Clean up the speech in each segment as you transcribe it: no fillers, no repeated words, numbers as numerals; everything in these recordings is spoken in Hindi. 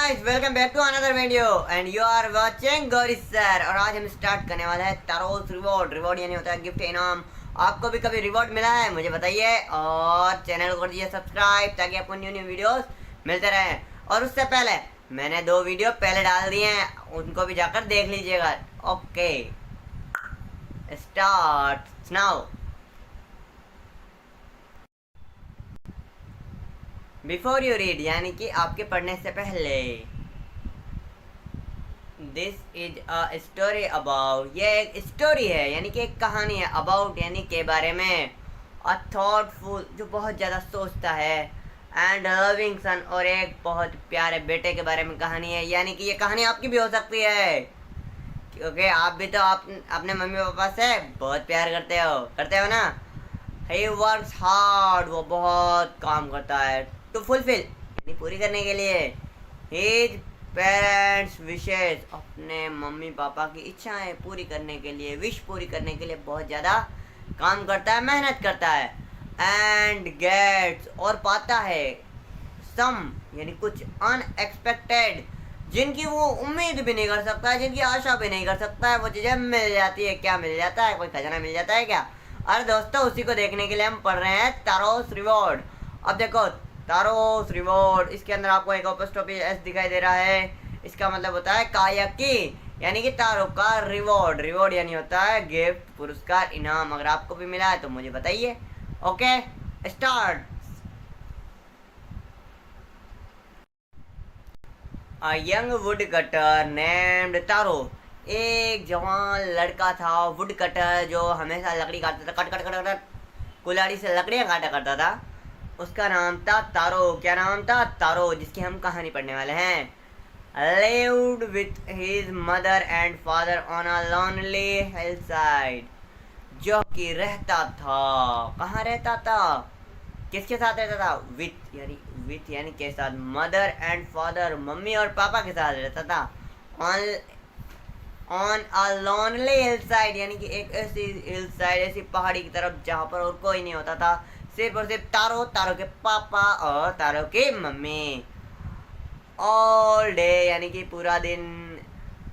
Guys welcome back to another video and you are watching Gauri sir. और आज हम स्टार्ट करने वाला है तारोस रिवॉर्ड। रिवॉर्ड यानी होता है गिफ्ट, इनाम। आपको भी कभी रिवॉर्ड मिला है मुझे बताइए, और चैनल को कर दीजिए सब्सक्राइब ताकि आपको न्यू न्यू वीडियोस मिलते रहें। और उससे पहले मैंने 2 वीडियो पहले डाल दिए हैं, उनको भी जाकर देख लीजिएगा। Okay start now. Before you read यानी कि आपके पढ़ने से पहले, this is a story about, ये एक स्टोरी है यानी कि एक कहानी है। अबाउट यानी के बारे में। अ थॉटफुल जो बहुत ज़्यादा सोचता है, एंड लविंग सन और एक बहुत प्यारे बेटे के बारे में कहानी है। यानी कि ये कहानी आपकी भी हो सकती है, क्योंकि आप भी तो आप अपने मम्मी पापा से बहुत प्यार करते हो ना। ही वर्क्स हार्ड, वो बहुत काम करता है। टू फुलफिल यानी पूरी करने के लिए। हिज पेरेंट्स विशेस, अपने मम्मी पापा की इच्छाएं पूरी करने के लिए, विश पूरी करने के लिए बहुत ज़्यादा काम करता है, मेहनत करता है। एंड गेट्स और पाता है, सम यानी कुछ अनएक्सपेक्टेड, जिनकी वो उम्मीद भी नहीं कर सकता है, जिनकी आशा भी नहीं कर सकता है, वो चीज़ें मिल जाती है। क्या मिल जाता है? कोई खजाना मिल जाता है क्या? अरे दोस्तों, उसी को देखने के लिए हम पढ़ रहे हैं तारोस रिवॉर्ड। अब देखो तारोस रिवॉर्ड, इसके अंदर आपको एक अपोस्ट्रोफी एस दिखाई दे रहा है। इसका मतलब होता है कायकी, यानी कि तारों का रिवॉर्ड। रिवॉर्ड यानी होता है गिफ्ट, पुरस्कार, इनाम। अगर आपको भी मिला है तो मुझे बताइए। Okay start. A young wood cutter named Taro, एक जवान लड़का था वुड कटर जो हमेशा लकड़ी काटता था, कट कट कट कट कुल्हाड़ी से लकड़ियाँ काटा करता था। उसका नाम था तारो। क्या नाम था? तारो, जिसकी हम कहानी पढ़ने वाले हैं। lived with his mother and father on a lonely hillside, जो कि रहता था, कहाँ रहता था, किसके साथ रहता था? विथ यानी के साथ, मदर एंड फादर, मम्मी और पापा के साथ रहता था। On a lonely hill side, यानी कि एक ऐसी हिल साइड, ऐसी पहाड़ी की तरफ जहाँ पर और कोई नहीं होता था, सिर्फ और सिर्फ तारो, तारो के पापा और तारो की मम्मी। ऑल डे यानी कि पूरा दिन।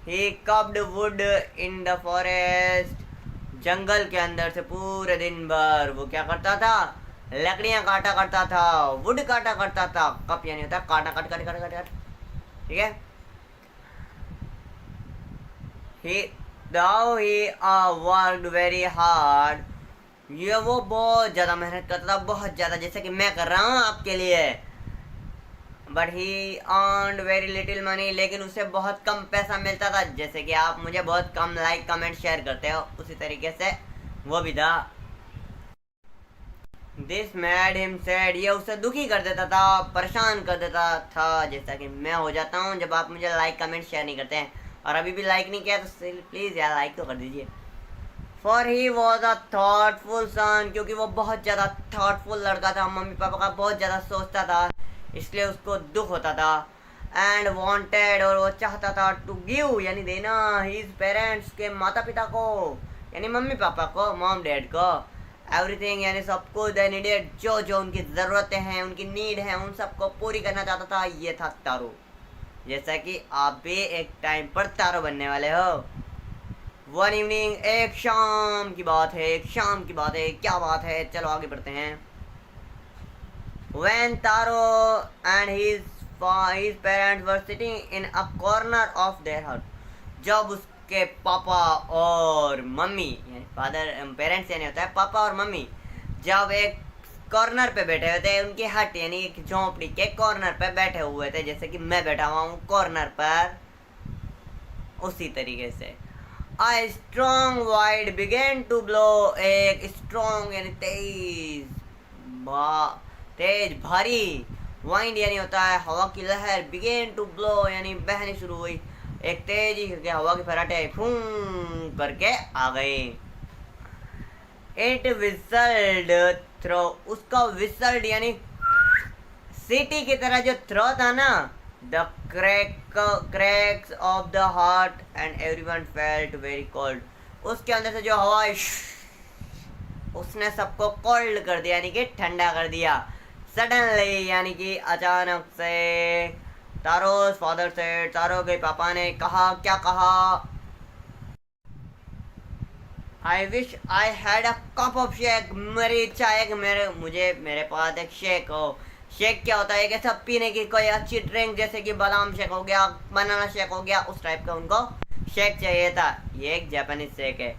ही कब्ड वुड इन द फॉरेस्ट, जंगल के अंदर से पूरे दिन भर वो क्या करता था? लकड़ियाँ काटा करता था, वुड काटा करता था। कप यानी होता है काटा, cut cut cut cut cut, ठीक है। he though he worked very hard, ये वो बहुत ज़्यादा मेहनत करता था, बहुत ज़्यादा, जैसे कि मैं कर रहा हूँ आपके लिए। But he earned very little money, लेकिन उसे बहुत कम पैसा मिलता था। जैसे कि आप मुझे बहुत कम लाइक कमेंट शेयर करते हो, उसी तरीके से वो भी था। दिस मैड हिम सैड, ये उसे दुखी कर देता था, परेशान कर देता था, जैसा कि मैं हो जाता हूँ जब आप मुझे लाइक कमेंट शेयर नहीं करते हैं। और अभी भी लाइक नहीं किया तो प्लीज़ यार लाइक तो कर दीजिए। For he was a thoughtful son, क्योंकि वो बहुत ज़्यादा थॉटफुल लड़का था, मम्मी पापा का बहुत ज़्यादा सोचता था, इसलिए उसको दुख होता था। एंड वॉन्टेड, और वो चाहता था, टू गिव यानी देना, हिज पेरेंट्स के माता पिता को, यानी मम्मी पापा को, मॉम डैड को, एवरीथिंग यानी सब कुछ, दे नीडेड, जो जो उनकी ज़रूरतें हैं, उनकी नीड है, उन सबको पूरी करना चाहता था। ये था तारो। जैसा कि आप भी एक टाइम पर तारो बनने वाले हो। वन इवनिंग, एक शाम की बात है, एक शाम की बात है। क्या बात है? चलो आगे बढ़ते हैं। When Taro and his parents were sitting in a corner of their hut, जब उसके पापा और मम्मी यानी फादर, पेरेंट्स यानी होता है पापा और मम्मी, जब एक कॉर्नर पे बैठे हुए थे, उनकी हट यानी एक झोंपड़ी के कॉर्नर पे बैठे हुए थे, जैसे कि मैं बैठा हुआ हूँ कॉर्नर पर, उसी तरीके से। A strong wind began to blow, एक strong यानी तेज भारी, वाइंड यानी होता है हवा की लहर, बिगेन टू ब्लो यानी बहनी शुरू हुई, एक तेजी करके हवा के फराटे फूं करके आ गए। इट विसल्ड थ्रो, उसका विसल्ड यानी सीटी की तरह जो थ्रो था ना, the cracks of the heart and everyone felt very cold, उसके अंदर से जो हवा उसने सबको कोल्ड कर दिया, यानी कि ठंडा कर दिया। सडनली यानी कि अचानक से, तारो's father said, तारो के पापा ने कहा, क्या कहा? I wish I had a cup of shake. मेरी इच्छा है कि मेरे पास एक शेक हो। शेक क्या होता है? एक ऐसा पीने की कोई अच्छी ड्रिंक, जैसे कि बादाम शेक हो गया, बनाना शेक हो गया, उस टाइप का उनको शेक चाहिए था। ये एक जापानीज शेक है।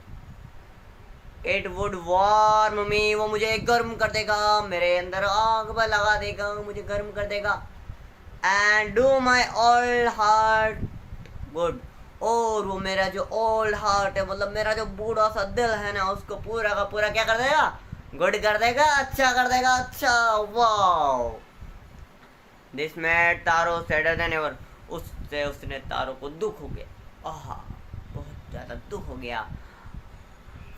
इट वुड वार्म मी, वो मुझे गर्म कर देगा, मेरे अंदर आग पर लगा देगा, मुझे गर्म कर देगा। And do my old heart good, और वो मेरा जो ओल्ड हार्ट है, मतलब मेरा जो बूढ़ा सा दिल है ना, उसको पूरा का पूरा क्या कर देगा? गुड कर देगा, अच्छा कर देगा, अच्छा। Wow, this made taro sadder then ever, उससे उसने तारो को दुख हो गया। आहा, बहुत ज्यादा दुख हो गया।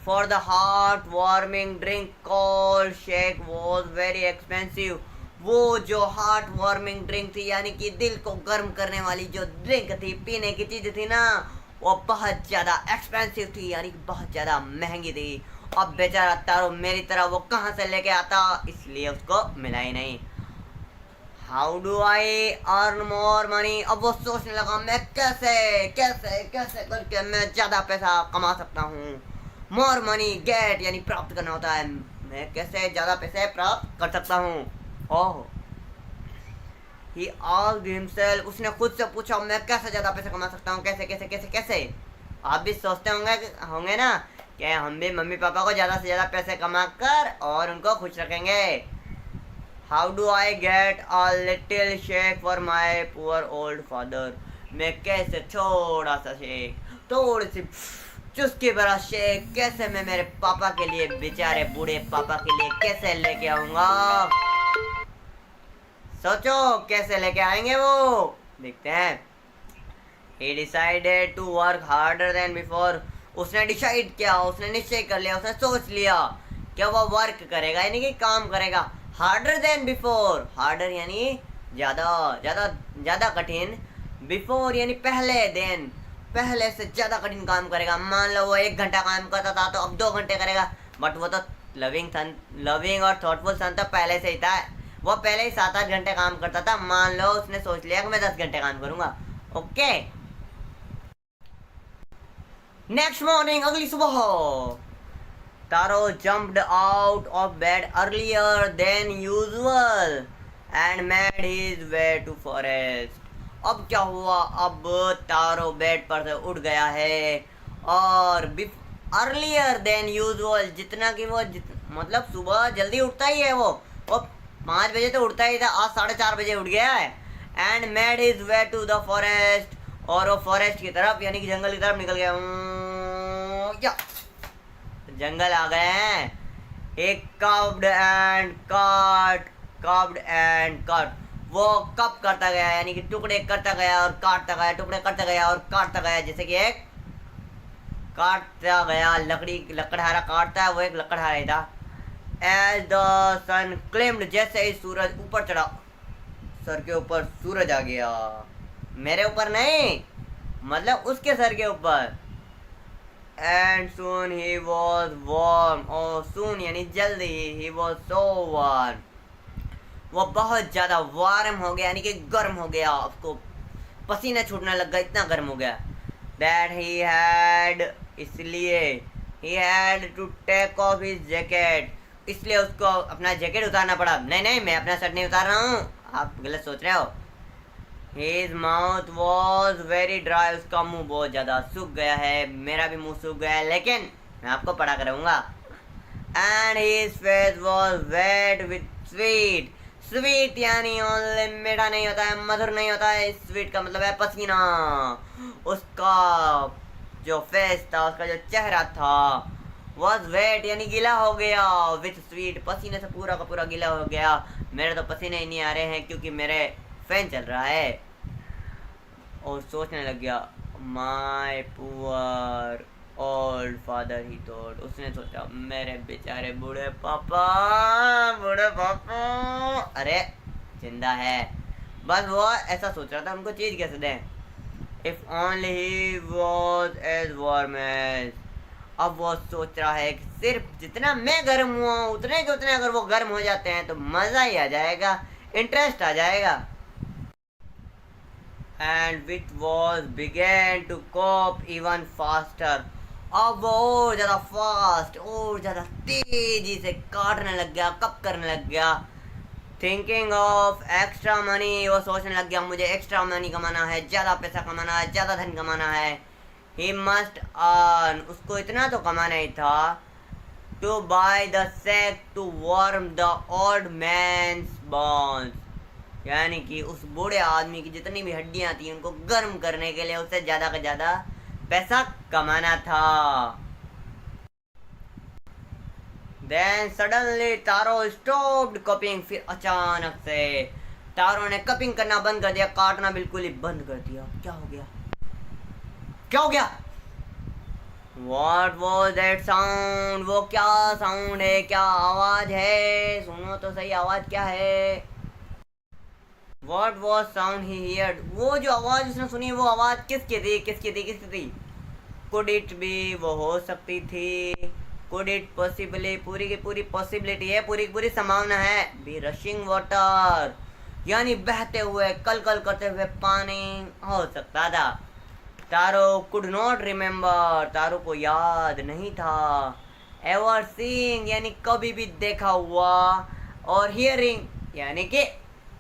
For the heart warming drink called shake was very expensive, वो जो हार्ट वार्मिंग ड्रिंक थी, यानी कि दिल को गर्म करने वाली जो ड्रिंक थी, पीने की चीज थी ना, वो बहुत ज्यादा एक्सपेंसिव थी, यानी कि बहुत ज्यादा महंगी थी। अब बेचारा तारो मेरी तरह वो कहाँ से लेके आता, इसलिए उसको मिला ही नहीं। How do I earn more money, अब वो सोचने लगा, मैं कैसे कैसे कैसे करके मैं ज्यादा पैसा कमा सकता हूँ। मोर मनी गेट, यानी प्राप्त करना होता है, मैं कैसे ज्यादा पैसे प्राप्त कर सकता हूँ। ओह, he asked himself, उसने खुद से पूछा, मैं कैसे ज्यादा पैसे कमा सकता हूँ, कैसे कैसे कैसे कैसे। आप भी सोचते होंगे ना कि हम भी मम्मी पापा को ज्यादा से ज्यादा पैसे कमा कर और उनको खुश रखेंगे। How do I get a little shake for my poor old father, मैं कैसे थोड़ा सा शेक, थोड़ी सी चुस्की भरा शेक कैसे मैं मेरे पापा के लिए, बेचारे बूढ़े पापा के लिए कैसे लेके आऊंगा। सोचो कैसे लेके आएंगे वो, देखते हैं। He decided to work harder than before, उसने डिसाइड किया, उसने निश्चय कर लिया, उसने सोच लिया कि वो वर्क करेगा, यानी कि काम करेगा। harder than before, harder यानी ज्यादा ज्यादा ज्यादा कठिन, before यानी पहले, then पहले से ज्यादा कठिन काम करेगा। मान लो वो 1 घंटा काम करता था तो अब 2 घंटे करेगा, बट वो तो लविंग और थॉटफुल सन तो पहले से ही था, वो पहले ही 7-8 घंटे काम करता था। मान लो उसने सोच लिया कि मैं 10 घंटे काम करूंगा। ओके, नेक्स्ट मॉर्निंग, अगली सुबह, Taro jumped out of bed earlier than usual and made his way to forest. अब क्या हुआ, अब तारो बेड पर से उठ गया है और अर्लियर देन यूजुअल, जितना कि वो मतलब सुबह जल्दी उठता ही है, वो 5 बजे तो उठता ही था, आज 4:30 बजे उठ गया है। And made his way to the forest, और वो फॉरेस्ट की तरफ यानी कि जंगल की तरफ निकल गया। या जंगल आ गए हैं। एक कव्ड एंड कट, वो कप करता गया, यानी कि टुकड़े करता गया और काटता गया, टुकड़े करता गया और काटता गया, जैसे कि एक काटता गया, लकड़हारा काटता है, वो एक लकड़हारा ही था। As the sun climbed, जैसे ही सूरज ऊपर चढ़ा, सर के ऊपर सूरज आ गया, मेरे ऊपर नहीं, मतलब उसके सर के ऊपर। And soon he was warm, और soon यानी जल्दी, he was so warm, वो बहुत ज्यादा वार्म हो गया, यानी कि गर्म हो गया, उसको पसीना छूटने लग गया, इतना गर्म हो गया। That he had, इसलिए he had to take off his jacket, इसलिए उसको अपना जैकेट उतारना पड़ा। नहीं नहीं, मैं अपना शर्ट नहीं उतार रहा हूँ, आप गलत सोच रहे हो। His mouth was very dry, उसका मुंह बहुत ज़्यादा सूख गया है, मेरा भी मुंह सूख गया है, लेकिन मैं आपको पढ़ा करूँगा। And his face was wet with sweat, sweet यानी ओनली मीठा नहीं होता है, मधुर नहीं होता है, स्वीट का मतलब है पसीना। उसका जो फेस था, उसका जो चेहरा था, वॉज वेट यानी गीला हो गया, विथ स्वीट, पसीने से पूरा का पूरा गीला हो गया। मेरे तो पसीने ही नहीं आ रहे हैं क्योंकि मेरे फैन चल रहा है। और सोचने लग गया, my poor old father he thought, उसने सोचा मेरे बेचारे बूढ़े पापा, अरे जिंदा है, बस वो ऐसा सोच रहा था, उनको चीज कैसे दें। If only he was as warm as, अब वो सोच रहा है कि सिर्फ जितना मैं गर्म हुआ हूँ उतने के उतने अगर वो गर्म हो जाते हैं तो मजा ही आ जाएगा, इंटरेस्ट आ जाएगा। and which was began to cope even faster. अब वो और ज़्यादा फास्ट और ज़्यादा तेजी से काटने लग गया, कप करने लग गया. थिंकिंग ऑफ एक्स्ट्रा मनी, वो सोचने लग गया मुझे एक्स्ट्रा मनी कमाना है, ज़्यादा पैसा कमाना है, ज़्यादा धन कमाना है. ही मस्ट अर्न, उसको इतना तो कमाना ही था. To by the sake to warm the old man's bones, यानी कि उस बूढ़े आदमी की जितनी भी हड्डियां थी उनको गर्म करने के लिए उससे ज़्यादा का ज़्यादा पैसा कमाना था. Then suddenly तारो stopped कपिंग, फिर अचानक से तारो ने कपिंग करना बंद कर दिया, काटना बिल्कुल ही बंद कर दिया. क्या हो गया, क्या हो गया? What was that sound? वो क्या साउंड है, क्या आवाज है? सुनो तो सही, आवाज क्या है? What was sound he heard? वो जो आवाज उसने सुनी वो आवाज किसकी थी, किसकी थी, किसकी थी? Could it be, वो हो सकती थी. Could it possibly, पूरी की पूरी पॉसिबिलिटी है, पूरी की पूरी संभावना है. Be rushing water, यानी बहते हुए कल कल करते हुए पानी हो सकता था. तारो कुड नॉट रिमेम्बर, तारो को याद नहीं था. एवर सीइंग, यानी कभी भी देखा हुआ. और हियरिंग, यानी कि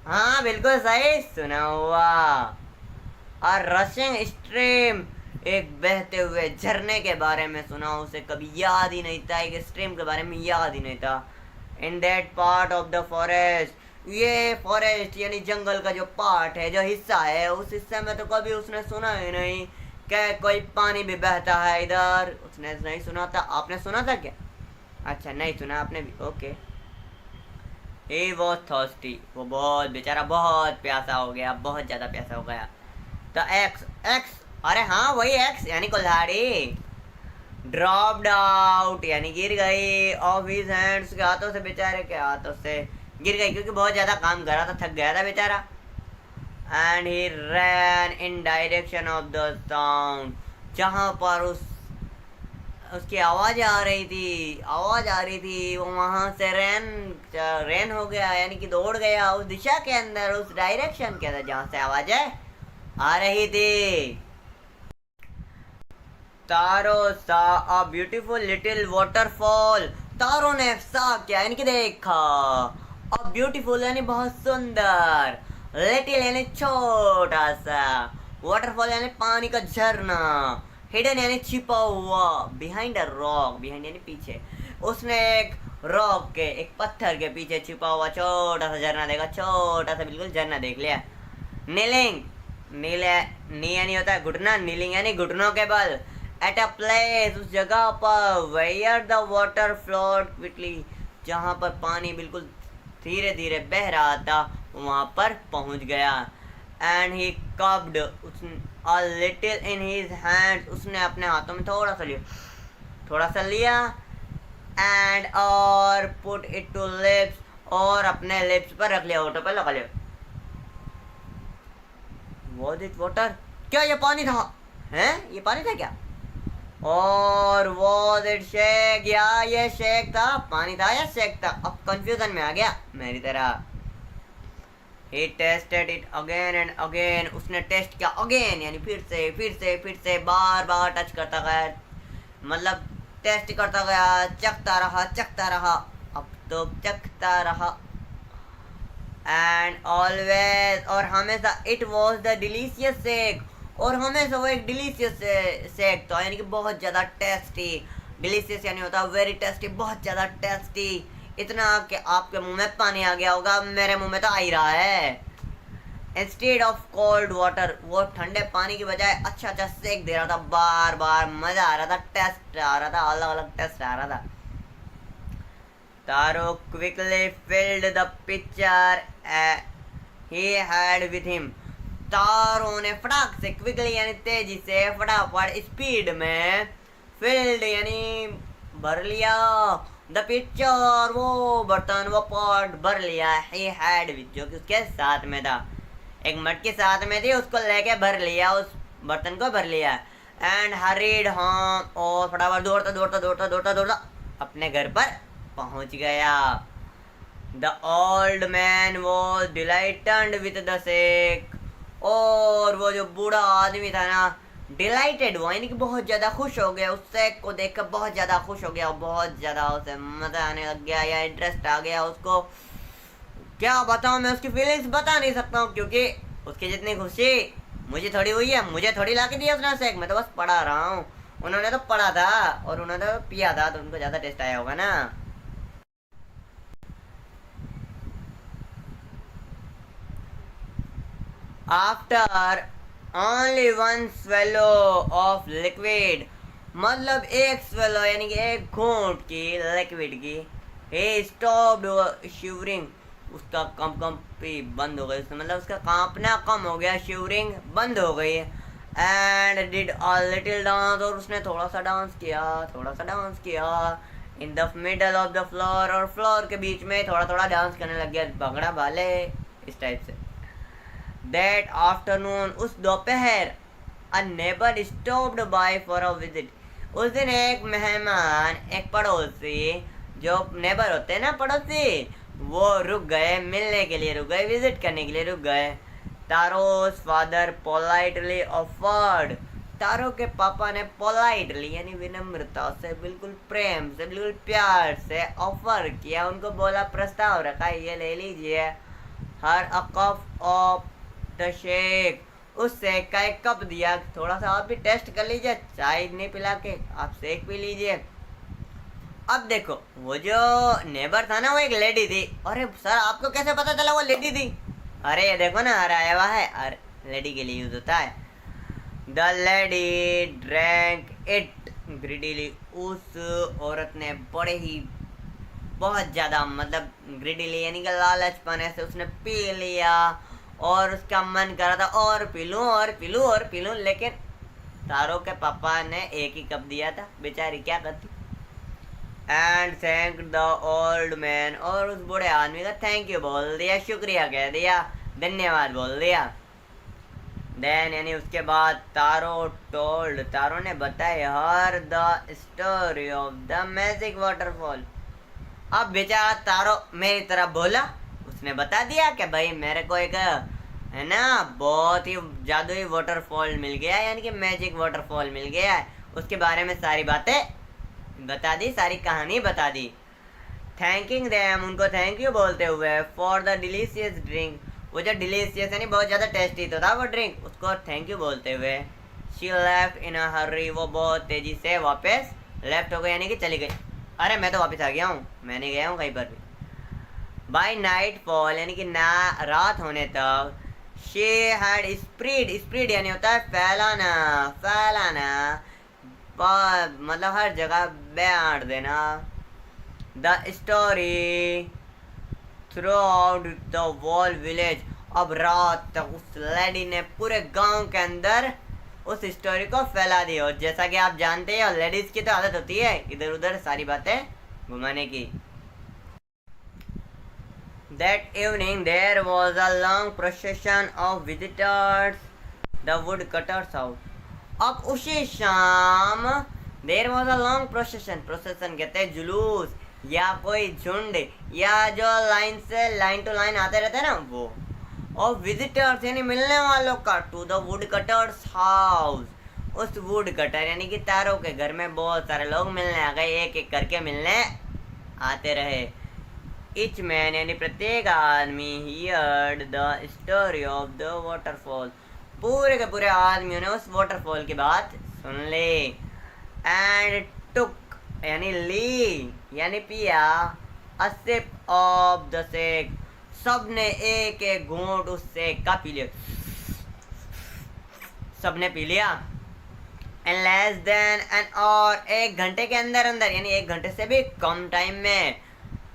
हाँ बिल्कुल सही, सुना हुआ. और रशिंग स्ट्रीम, एक बहते हुए झरने के बारे में सुना, उसे कभी याद ही नहीं था, एक स्ट्रीम के बारे में याद ही नहीं था. In that part of the forest, ये फॉरेस्ट यानी जंगल का जो पार्ट है, जो हिस्सा है, उस हिस्से में तो कभी उसने सुना ही नहीं क्या कोई पानी भी बहता है इधर. उसने नहीं सुना था. आपने सुना था क्या? अच्छा नहीं सुना आपने भी, ओके. ही वॉज थर्स्टी, वो बहुत बेचारा बहुत प्यासा हो गया, बहुत ज़्यादा प्यासा हो गया. द एक्स, एक्स, अरे हाँ वही एक्स यानी कुल्हाड़ी. ड्रॉप्ड आउट, यानी गिर गई. ऑफ हिज हैंड्स, के हाथों से, बेचारे के हाथों से गिर गई, क्योंकि बहुत ज़्यादा काम कर रहा था, थक गया था बेचारा. And he ran in direction of the sound, जहाँ पर उसकी आवाज़ आ रही थी, आवाज़ आ रही थी, वो वहाँ से रैन हो गया, यानी कि दौड़ गया उस दिशा के अंदर, उस डायरेक्शन के अंदर जहाँ से आवाज़ें आ रही थी. तारो सा अ ब्यूटीफुल लिटिल वाटरफॉल, तारो ने सा क्या यानी कि देखा. अ ब्यूटीफुल यानी बहुत सुंदर, लिटिल यानी छोटा सा, वाटरफॉल यानी पानी का झरना, हिडन यानी छिपा हुआ, बिहाइंड अ रॉक, बिहाइंड यानी पीछे. उसने एक रॉक के, एक पत्थर के पीछे छिपा हुआ छोटा सा झरना देखा, छोटा सा बिल्कुल झरना देख लिया. नीलिंग, नीले नी यानी होता है घुटना, नीलिंग यानी घुटनों के बल. एट अ प्लेस, उस जगह पर, where the water flowed quickly, जहाँ पर पानी बिल्कुल धीरे धीरे बह रहा था, वहाँ पर पहुँच गया. And he cupped a little in his hands, उसने अपने हाथों में थोड़ा सा लिया. एंड और पुट इट टू लिप्स, और अपने लिप्स पर रख लिया, होठों पर लगा लिया. वॉज इट वाटर, क्या ये पानी था? हैं, ये पानी था क्या? और वॉज इट शेक, या ये शेक था, पानी था या शेक था? अब कंफ्यूजन में आ गया मेरी तरह. He tested it again and again, उसने टेस्ट किया अगेन, यानी फिर से बार बार टच करता गया, मतलब टेस्ट करता गया, चखता रहा, अब तो चखता रहा. एंड ऑलवेज, और हमेशा, it was the delicious shake, और हमेशा वो एक डिलीशियस शेक था, यानी कि बहुत ज़्यादा टेस्टी. डिलीशियस यानी होता है वेरी टेस्टी, बहुत ज़्यादा टेस्टी, इतना कि आपके मुंह में पानी आ गया होगा, मेरे मुंह में तो आ ही रहा है. इंस्टेड ऑफ कोल्ड वाटर, वो ठंडे पानी की बजाय अच्छा सेक दे रहा था, बार बार मजा आ रहा था, टेस्ट आ रहा था, अलग अलग टेस्ट आ रहा था. Taro quickly filled the pitcher he had with him, Taro ने फटाक से, क्विकली यानी तेजी से, फटाफट, स्पीड में, फिल्ड यानी भर लिया, द पिक्चर, वो बर्तन, वो पॉट भर लिया. ही हैड विथ, जो कि उसके साथ में था, एक मटकी साथ में थी, उसको लेके भर लिया, उस बर्तन को भर लिया. एंड हरीड होम, और फटाफट दौड़ता अपने घर पर पहुंच गया. The old man was dilated with the shake, और वो जो बूढ़ा आदमी था ना, डिलाइटेड हुआ, यानी कि बहुत ज़्यादा खुश हो गया, उस शेख को देखकर बहुत ज़्यादा खुश हो गया, बहुत ज़्यादा उसे मज़ा आने लग गया या इंटरेस्ट आ गया उसको। क्या बताऊँ, मैं उसकी फीलिंग्स बता नहीं सकता हूँ, क्योंकि उसकी जितनी खुशी मुझे थोड़ी हुई है, मुझे थोड़ी ला के दिया उसने शेख, मैं तो बस पढ़ा रहा हूँ। उन्होंने तो पढ़ा था और उन्होंने तो पिया था, तो उनको ज़्यादा टेस्ट आया होगा ना। After only one swallow of liquid, मतलब एक स्वेलो यानी कि एक घूंट की लिक्विड की, हे स्टॉप्ड शिवरिंग, उसका कंपी बंद हो गई, उसने मतलब उसका कांपना कम हो गया, शिवरिंग बंद हो गई। And did a little dance, और उसने थोड़ा सा डांस किया, थोड़ा सा डांस किया in the middle of the floor, और फ्लोर के बीच में थोड़ा थोड़ा डांस करने लग गया, भंगड़ा भाले इस टाइप से। दैट आफ्टरनून, उस दोपहर, a neighbour stopped bye for a visit, उस दिन एक मेहमान, एक पड़ोसी, जो नेबर होते हैं ना पड़ोसी, वो रुक गए, मिलने के लिए रुक गए, विजिट करने के लिए रुक गए। तारोस फादर पोलाइटली ऑफर्ड, तारो के पापा ने पोलाइटली यानी विनम्रता से, बिल्कुल प्रेम से, बिल्कुल प्यार से ऑफर किया, उनको बोला, प्रस्ताव रखा, ये ले लीजिए, her a cup of the shake, उस शेक का एक कप दिया, थोड़ा सा आप भी टेस्ट कर लीजिए, चाय नहीं पिला के आप शेक पी लीजिए। अब देखो, वो जो नेबर था ना, वो एक लेडी थी। अरे सर, आपको कैसे पता चला वो लेडी थी? अरे ये देखो ना, हराया हुआ है, अरे लेडी के लिए यूज होता है। The lady drank it greedily, उस औरत ने बड़े ही बहुत ज़्यादा मतलब ग्रीडीली यानी कि लालचपन से उसने पी लिया, और उसका मन कर रहा था और पी लूँ और पी लूँ और पी लूँ, लेकिन तारो के पापा ने एक ही कप दिया था, बेचारी क्या करती। And thank the old man, और उस बूढ़े आदमी का थैंक यू बोल दिया, शुक्रिया कह दिया, धन्यवाद बोल दिया। देन यानी उसके बाद तारो ने बताया हर the story of the magic waterfall. अब बेचारा तारो मेरी तरफ बोला, उसने बता दिया कि भाई मेरे को एक है ना बहुत ही जादुई वाटरफॉल मिल गया, यानी कि मैजिक वाटरफॉल मिल गया है, उसके बारे में सारी बातें बता दी, सारी कहानी बता दी। थैंकिंग देम, उनको थैंक यू बोलते हुए, फॉर द डिलीशियस ड्रिंक, वो जो डिलीशियस यानी बहुत ज़्यादा टेस्टी तो था वो ड्रिंक, उसको थैंक यू बोलते हुए, शी लेफ्ट इन अ हर्री, वो बहुत तेज़ी से वापस लेफ्ट हो गई यानी कि चली गई। अरे मैं तो वापस आ गया हूँ, मैं नहीं गया हूँ कहीं पर भी। बाय नाइट फॉल यानी कि ना रात होने तक, शी हैड स्प्रीड, स्प्रीड यानी होता है फैलाना, फैलाना मतलब हर जगह बांट देना, the story through out the wall village, अब रात तक उस लेडी ने पूरे गांव के अंदर उस स्टोरी को फैला दी। और जैसा कि आप जानते हैं लेडीज की तो आदत होती है इधर उधर सारी बातें घुमाने की। That evening there was a long procession of visitors the wood cutters house, अब उसी शाम there was a long procession, procession कहते हैं जुलूस या कोई झुंड या जो लाइन से लाइन टू लाइन आते रहते हैं ना वो, और विजिटर्स यानी मिलने वालों का, to the wood cutters house, उस वुड कटर यानी कि तारों के घर में बहुत सारे लोग मिलने आ गए, एक एक करके मिलने आते रहे। इच मैन यानी प्रत्येक आदमी heard the story of the waterfall, पूरे के पूरे आदमियों ने उस वाटरफॉल की बात सुन ली। एंड टुक यानी ली यानी पिया, अ सिप ऑफ द शेक, सबने एक एक घूंट उस शेक का पी लिया, सबने पी लिया। एंड लेस देन एन और एक घंटे के अंदर अंदर यानी एक घंटे से भी कम टाइम में,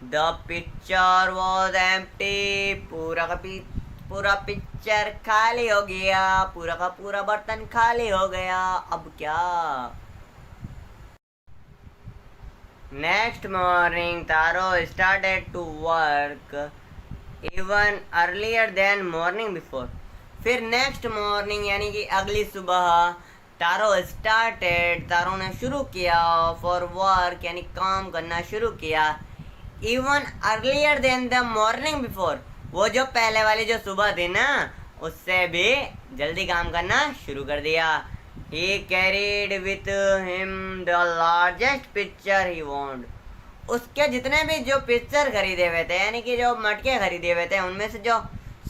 द पिक्चर वॉज एम्प्टी, पूरा पिक्चर खाली हो गया, पूरा का पूरा बर्तन खाली हो गया। अब क्या? Next morning Taro started to work even earlier than morning before, फिर नेक्स्ट मॉर्निंग यानी कि अगली सुबह तारो ने शुरू किया फॉर वर्क यानी काम करना शुरू किया, even earlier than the morning before, वो जो पहले वाली जो सुबह थी ना उससे भी जल्दी काम करना शुरू कर दिया। He carried with him the largest picture he owned. उसके जितने भी जो पिक्चर खरीदे हुए थे, यानी कि जो मटके खरीदे हुए थे, उनमें से जो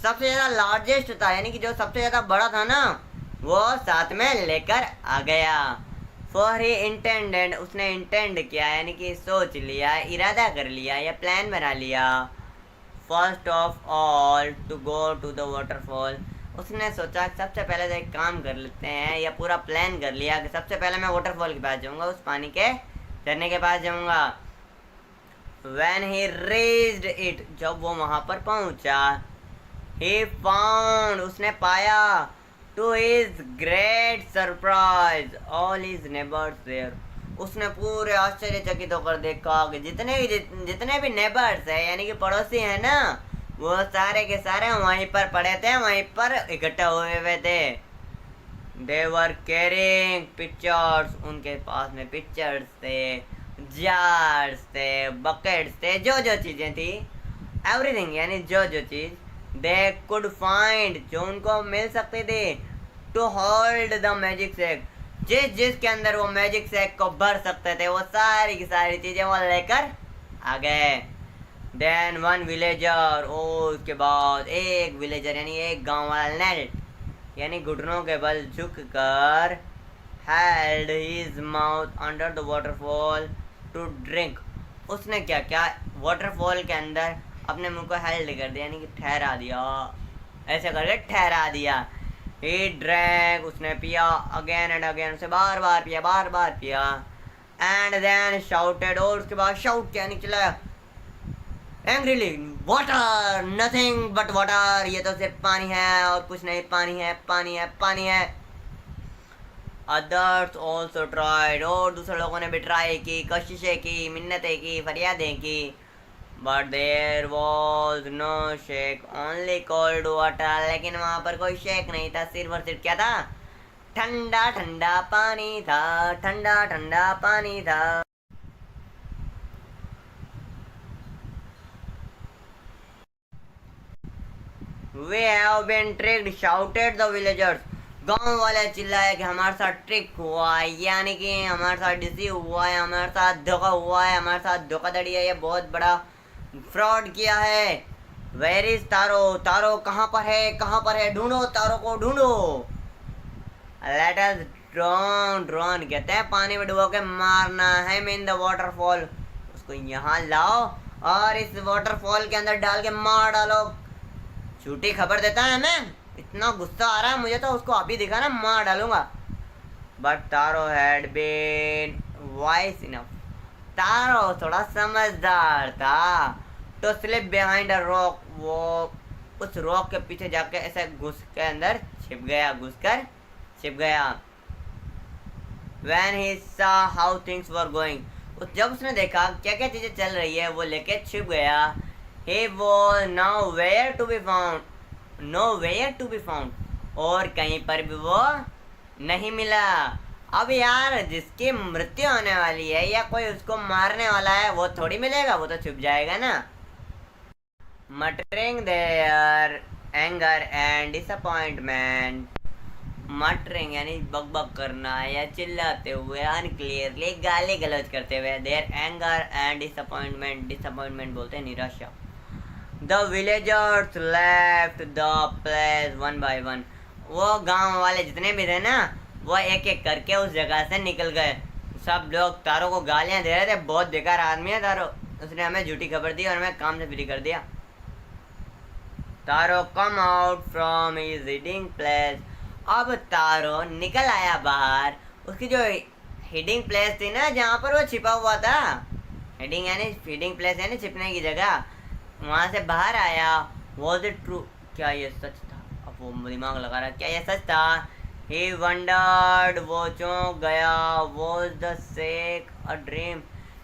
सबसे ज़्यादा लार्जेस्ट था, यानी कि जो सबसे ज़्यादा बड़ा था ना, वो साथ में लेकर आ गया। फॉर ही इंटेंडेड, उसने इंटेंड किया, यानी कि सोच लिया, इरादा कर लिया या प्लान बना लिया। First of all to go to the waterfall, उसने सोचा सबसे पहले तो एक काम कर लेते हैं, या पूरा प्लान कर लिया कि सबसे पहले मैं वाटरफॉल के पास जाऊंगा, उस पानी के झरने के पास जाऊंगा। When he reached it, जब वो वहां पर पहुंचा, he found, उसने पाया, to his great surprise, all his neighbors there. उसने पूरे आश्चर्यचकित होकर देखा कि जितने भी नेबर्स है, यानी कि पड़ोसी है ना, वो सारे के सारे वहीं पर पड़े थे, वहीं पर इकट्ठा हुए हुए थे। They were carrying pictures, उनके पास में पिक्चर्स थे, जार्स थे, बकेट्स थे, जो जो चीजें थी, एवरीथिंग, यानी जो जो चीज दे कुड फाइंड, जो उनको मिल सकती थी, to hold the magic sack, जिसके अंदर वो मैजिक सैक को भर सकते थे, वो सारी की सारी चीजें वो लेकर आ गए। देन वन विलेजर, उसके बाद एक विलेजर यानी एक गांव वाला नेल्ट, यानी घुटनों के बल झुक कर, held his mouth under the waterfall to drink, उसने क्या क्या वाटरफॉल के अंदर अपने मुंह को हेल्ड कर दिया, यानी कि ठहरा दिया, ऐसे करके ठहरा दिया। He drank, उसने पिया, अगेन एंड अगेन, उसे बार बार पिया, एंड देन shouted, और उसके बाद शाउट किया, निकला angrily, water, nothing but water, ये तो सिर्फ पानी है और कुछ नहीं, पानी है। अदर्स ऑल्सो ट्राइड, और दूसरे लोगों ने भी ट्राई की, कोशिशें की, मिन्नतें की, फरियादें की, but there was no shake, only cold water, लेकिन वहाँ पर कोई शेक नहीं था, सिर्फ और सिर्फ क्या था, ठंडा ठंडा पानी था। We have been tricked, shouted the villagers, गांव वाले चिल्लाए कि हमारे साथ ट्रिक हुआ है, यानी कि हमारे साथ डिसीव हुआ है, हमारे साथ धोखा हुआ है, हमारे साथ धोखाधड़ी है, ये बहुत बड़ा फ्रॉड किया है। वेयर इज तारो कहाँ पर है, ढूंढो तारो को, ढूंढो। लेट अस ड्रोन कहते हैं पानी में डुबो के मारना है, इन द वाटरफॉल, उसको यहाँ लाओ और इस वाटरफॉल के अंदर डाल के मार डालो। झूठी खबर देता है हमें, इतना गुस्सा आ रहा है मुझे तो, उसको अभी दिखा ना, मार डालूंगा। But Taro had been wise enough, Taro थोड़ा समझदार था, तो स्लिप बिहाइंड अ रॉक, वो उस रॉक के पीछे जाके ऐसे घुस कर छिप गया। When he saw how things were going, जब उसने देखा क्या क्या चीजें चल रही है, वो लेके छिप गया। He was nowhere to be found, और कहीं पर भी वो नहीं मिला। अब यार जिसकी मृत्यु होने वाली है या कोई उसको मारने वाला है, वो थोड़ी मिलेगा, वो तो छुप जाएगा ना। Muttering their anger and disappointment, muttering यानी बकबक करना या चिल्लाते हुए, अनक्लियरली गाली गलौज करते हुए, देयर एंगर एंड डिसअपॉइंटमेंट बोलते हैं निराशा। The villagers left the place one by one, वो गांव वाले जितने भी थे ना, वो एक एक करके उस जगह से निकल गए। सब लोग तारो को गालियां दे रहे थे, बहुत बेकार आदमी है तारो, उसने हमें झूठी खबर दी और हमें काम से फ्री कर दिया। Taro come out from his hiding place, अब तारो निकल आया बाहर, उसकी जो हिडिंग प्लेस थी ना, जहाँ पर वो छिपा हुआ था, हिडिंग प्लेस यानी छिपने की जगह, वहाँ से बाहर आया। वॉज इट ट्रू, क्या ये सच था? अब वो दिमाग लगा रहा, क्या ये सच था? ही वंडर्ड, वो चौंक गया। Was the sake a dream,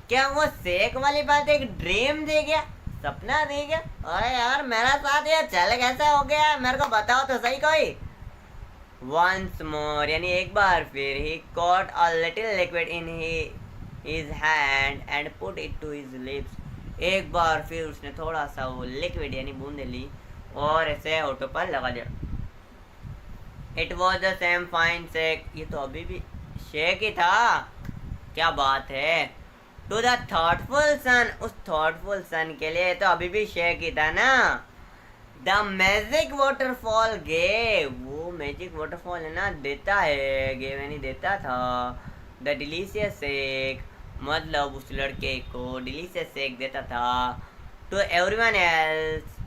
क्या वो सेक वाली बात एक ड्रीम थी क्या, सपना थी क्या? अरे यार मेरा साथ ये चल कैसा हो गया, मेरे को बताओ तो सही कोई। Once more, यानी एक बार फिर, he caught a little liquid in his hand and put it to his lips, एक बार फिर उसने थोड़ा सा वो लिक्विड यानी बूंदे ली और ऐसे होठों पर लगा दिया। It was the same fine shake, ये तो अभी भी शेक ही था, क्या बात है। टू द थॉटफुल सन, उस थॉटफुल सन के लिए तो अभी भी शेक ही था ना। द मैजिक वाटरफॉल गेव, वो मैजिक वाटरफॉल है ना, देता है, गेव यानी देता था। द डिलीशियस शेक, मतलब उस लड़के को डिलीशियस शेक देता था। To everyone else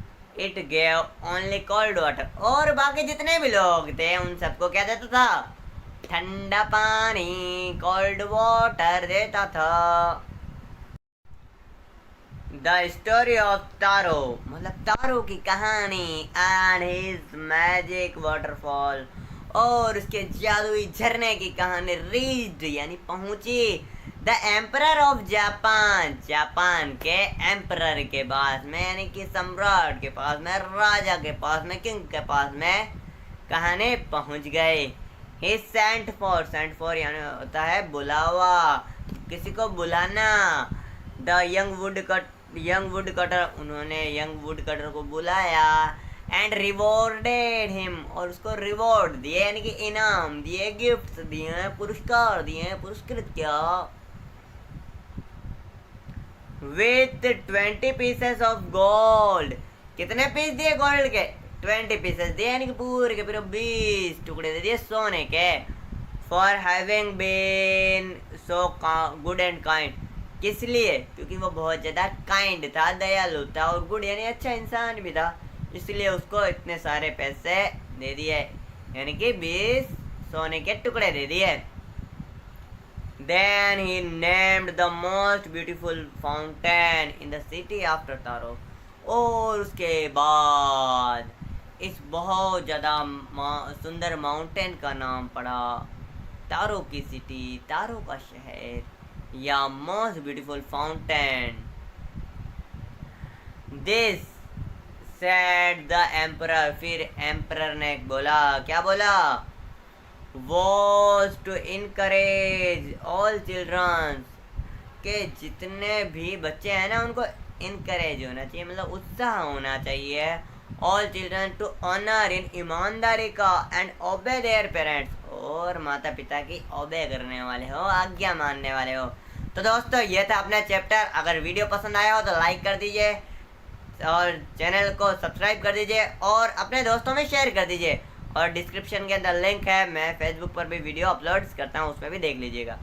it gave only cold water, और बाकी जितने भी लोग थे उन सबको क्या देता था, ठंडा पानी, कोल्ड वाटर देता था। द स्टोरी ऑफ तारो, मतलब तारो की कहानी, एंड हिज मैजिक वाटरफॉल, और उसके जादुई झरने की कहानी रीच्ड यानी पहुंची the emperor of Japan, Japan के एम्परर के पास में, यानी कि सम्राट के पास में, राजा के पास में, किंग के पास में कहानी पहुंच गए। ही सेंट फॉर यानी होता है बुलावा, किसी को बुलाना। द यंग वुड कटर, उन्होंने यंग वुड कटर को बुलाया। एंड रिवॉर्डेड हिम, और उसको रिवॉर्ड दिए यानी कि इनाम दिए, गिफ्ट दिए, पुरस्कार दिए, पुरस्कृत किया। विथ 20 पीसेस ऑफ गोल्ड, कितने पीस दिए गोल्ड के, 20 पीसेस दिए, यानी कि पूरे के पूरे 20 टुकड़े दे दिए सोने के। For having been so good and kind, किस लिए, क्योंकि वो बहुत ज़्यादा काइंड था, दयालु था, और गुड यानी अच्छा इंसान भी था, इसलिए उसको इतने सारे पैसे दे दिए, यानी कि 20 सोने के टुकड़े दे दिए। Then he named the most beautiful fountain in the city after Taro, और उसके बाद इस बहुत ज़्यादा सुंदर माउंटेन का नाम पड़ा तारो की सिटी, तारो का शहर, या most beautiful fountain. This said the emperor, फिर एम्परर ने बोला, क्या बोला, was to encourage all childrens, के जितने भी बच्चे हैं ना उनको इनकरेज होना चाहिए, मतलब उत्साह होना चाहिए। ऑल चिल्ड्रन टू ऑनर इन ईमानदारी का एंड ओबे देयर पेरेंट्स, और माता पिता की ओबे करने वाले हो, आज्ञा मानने वाले हो। तो दोस्तों ये था अपना चैप्टर, अगर वीडियो पसंद आया हो तो लाइक कर दीजिए और चैनल को सब्सक्राइब कर दीजिए और अपने दोस्तों में शेयर कर दीजिए, और डिस्क्रिप्शन के अंदर लिंक है, मैं फेसबुक पर भी वीडियो अपलोड करता हूँ, उसमें भी देख लीजिएगा।